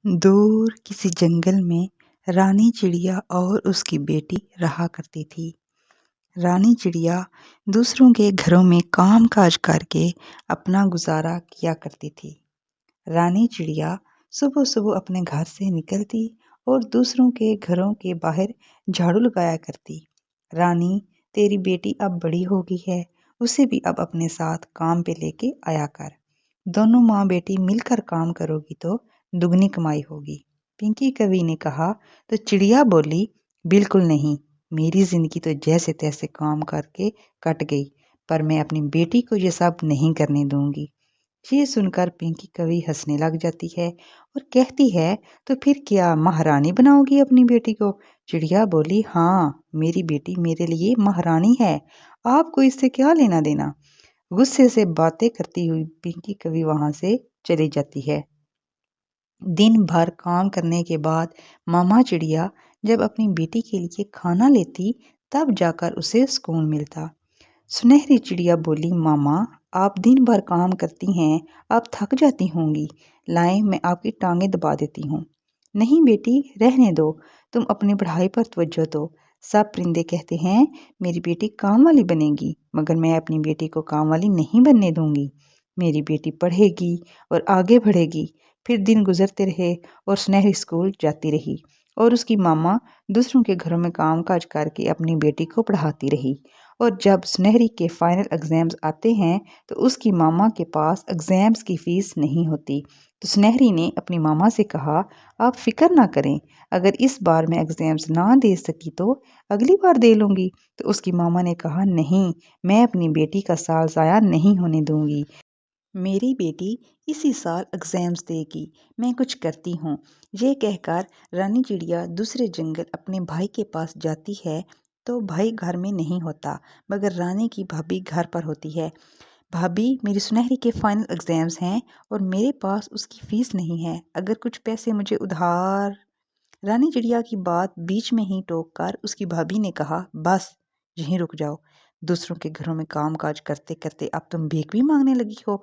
दूर किसी जंगल में रानी चिड़िया और उसकी बेटी रहा करती थी। रानी चिड़िया दूसरों के घरों में काम काज करके अपना गुजारा किया करती थी। रानी चिड़िया सुबह सुबह अपने घर से निकलती और दूसरों के घरों के बाहर झाड़ू लगाया करती। रानी, तेरी बेटी अब बड़ी हो गई है, उसे भी अब अपने साथ काम पे लेके आया कर। दोनों माँ बेटी मिलकर काम करोगी तो दुगनी कमाई होगी। पिंकी कवि ने कहा तो चिड़िया बोली, बिल्कुल नहीं, मेरी जिंदगी तो जैसे तैसे काम करके कट गई, पर मैं अपनी बेटी को ये सब नहीं करने दूंगी। ये सुनकर पिंकी कवि हंसने लग जाती है और कहती है, तो फिर क्या महारानी बनाओगी अपनी बेटी को? चिड़िया बोली, हाँ, मेरी बेटी मेरे लिए महारानी है, आपको इससे क्या लेना देना। गुस्से से बातें करती हुई पिंकी कवि वहां से चली जाती है। दिन भर काम करने के बाद मामा चिड़िया जब अपनी बेटी के लिए खाना लेती, तब जाकर उसे सुकून मिलता। सुनहरी चिड़िया बोली, मामा, आप दिन भर काम करती हैं, आप थक जाती होंगी, लाएं मैं आपकी टांगें दबा देती हूँ। नहीं बेटी, रहने दो, तुम अपनी पढ़ाई पर तवज्जो दो। सब परिंदे कहते हैं मेरी बेटी काम वाली बनेगी, मगर मैं अपनी बेटी को काम वाली नहीं बनने दूंगी। मेरी बेटी पढ़ेगी और आगे बढ़ेगी। फिर दिन गुजरते रहे और सुनहरी स्कूल जाती रही और उसकी मामा दूसरों के घरों में काम काज करके अपनी बेटी को पढ़ाती रही। और जब सुनहरी के फाइनल एग्जाम्स आते हैं तो उसकी मामा के पास एग्जाम्स की फीस नहीं होती। तो सुनहरी ने अपनी मामा से कहा, आप फिक्र ना करें, अगर इस बार मैं एग्जाम्स ना दे सकी तो अगली बार दे लूंगी। तो उसकी मामा ने कहा, नहीं, मैं अपनी बेटी का साल ज़ाया नहीं होने दूंगी। मेरी बेटी इसी साल एग्जाम्स देगी, मैं कुछ करती हूँ। ये कहकर रानी चिड़िया दूसरे जंगल अपने भाई के पास जाती है। तो भाई घर में नहीं होता, मगर रानी की भाभी घर पर होती है। भाभी, मेरी सुनहरी के फाइनल एग्जाम्स हैं और मेरे पास उसकी फीस नहीं है, अगर कुछ पैसे मुझे उधार। रानी चिड़िया की बात बीच में ही टोक कर उसकी भाभी ने कहा, बस यहीं रुक जाओ। दूसरों के घरों में काम काज करते करते अब तुम भीख भी मांगने लगी हो।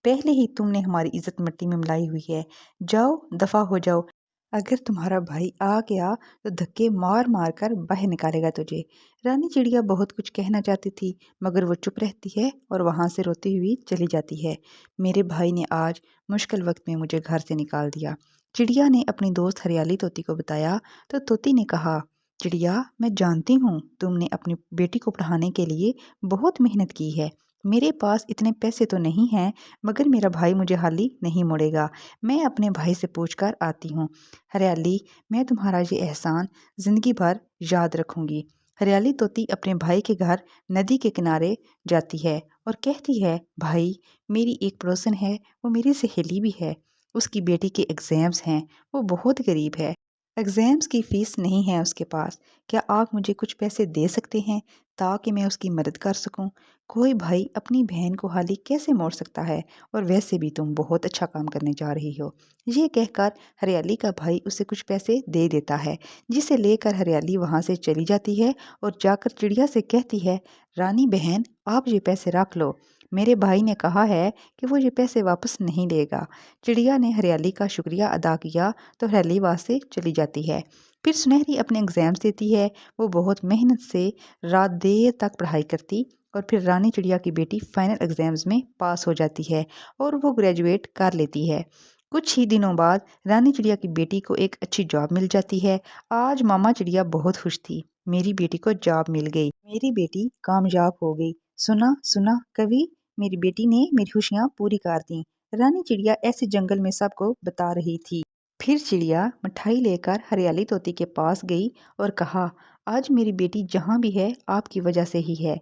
पहले ही तुमने हमारी इज्जत मिट्टी में मिलाई हुई है, जाओ दफा हो जाओ। अगर तुम्हारा भाई आ गया तो धक्के मार मार कर बाहर निकालेगा तुझे। रानी चिड़िया बहुत कुछ कहना चाहती थी, मगर वो चुप रहती है और वहां से रोती हुई चली जाती है। मेरे भाई ने आज मुश्किल वक्त में मुझे घर से निकाल दिया, चिड़िया ने अपनी दोस्त हरियाली तोती को बताया। तो तोती ने कहा, चिड़िया, मैं जानती हूँ तुमने अपनी बेटी को पढ़ाने के लिए बहुत मेहनत की है। मेरे पास इतने पैसे तो नहीं हैं, मगर मेरा भाई मुझे हाली नहीं मोड़ेगा। मैं अपने भाई से पूछकर आती हूँ। हरियाली, मैं तुम्हारा ये एहसान जिंदगी भर याद रखूंगी। हरियाली तोती अपने भाई के घर नदी के किनारे जाती है और कहती है, भाई, मेरी एक पड़ोसन है, वो मेरी सहेली भी है, उसकी बेटी के एग्जाम्स हैं, वो बहुत गरीब है, एग्जाम्स की फीस नहीं है उसके पास। क्या आप मुझे कुछ पैसे दे सकते हैं ताकि मैं उसकी मदद कर सकूं? कोई भाई अपनी बहन को हाली कैसे मोड़ सकता है, और वैसे भी तुम बहुत अच्छा काम करने जा रही हो। ये कहकर हरियाली का भाई उसे कुछ पैसे दे देता है, जिसे लेकर हरियाली वहां से चली जाती है और जाकर चिड़िया से कहती है, रानी बहन, आप ये पैसे रख लो, मेरे भाई ने कहा है कि वो ये पैसे वापस नहीं लेगा। चिड़िया ने हरियाली का शुक्रिया अदा किया तो हरियाली वहाँ से चली जाती है। फिर सुनहरी अपने एग्जाम्स देती है। वो बहुत मेहनत से रात देर तक पढ़ाई करती और फिर रानी चिड़िया की बेटी फाइनल एग्जाम्स में पास हो जाती है और वो ग्रेजुएट कर लेती है। कुछ ही दिनों बाद रानी चिड़िया की बेटी को एक अच्छी जॉब मिल जाती है। आज मामा चिड़िया बहुत खुश थी, मेरी बेटी को जॉब मिल गई, मेरी बेटी कामयाब हो गई। सुना सुना कवि, मेरी बेटी ने मेरी खुशियां पूरी कर दी। रानी चिड़िया ऐसे जंगल में सबको बता रही थी। फिर चिड़िया मिठाई लेकर हरियाली तोती के पास गई और कहा, आज मेरी बेटी जहाँ भी है आपकी वजह से ही है।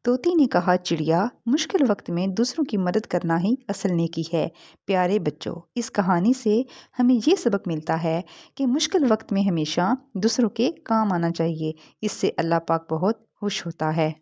तोती ने कहा, चिड़िया, मुश्किल वक्त में दूसरों की मदद करना ही असल नेकी है। प्यारे बच्चों, इस कहानी से हमें ये सबक मिलता है कि मुश्किल वक्त में हमेशा दूसरों के काम आना चाहिए। इससे अल्लाह पाक बहुत खुश होता है।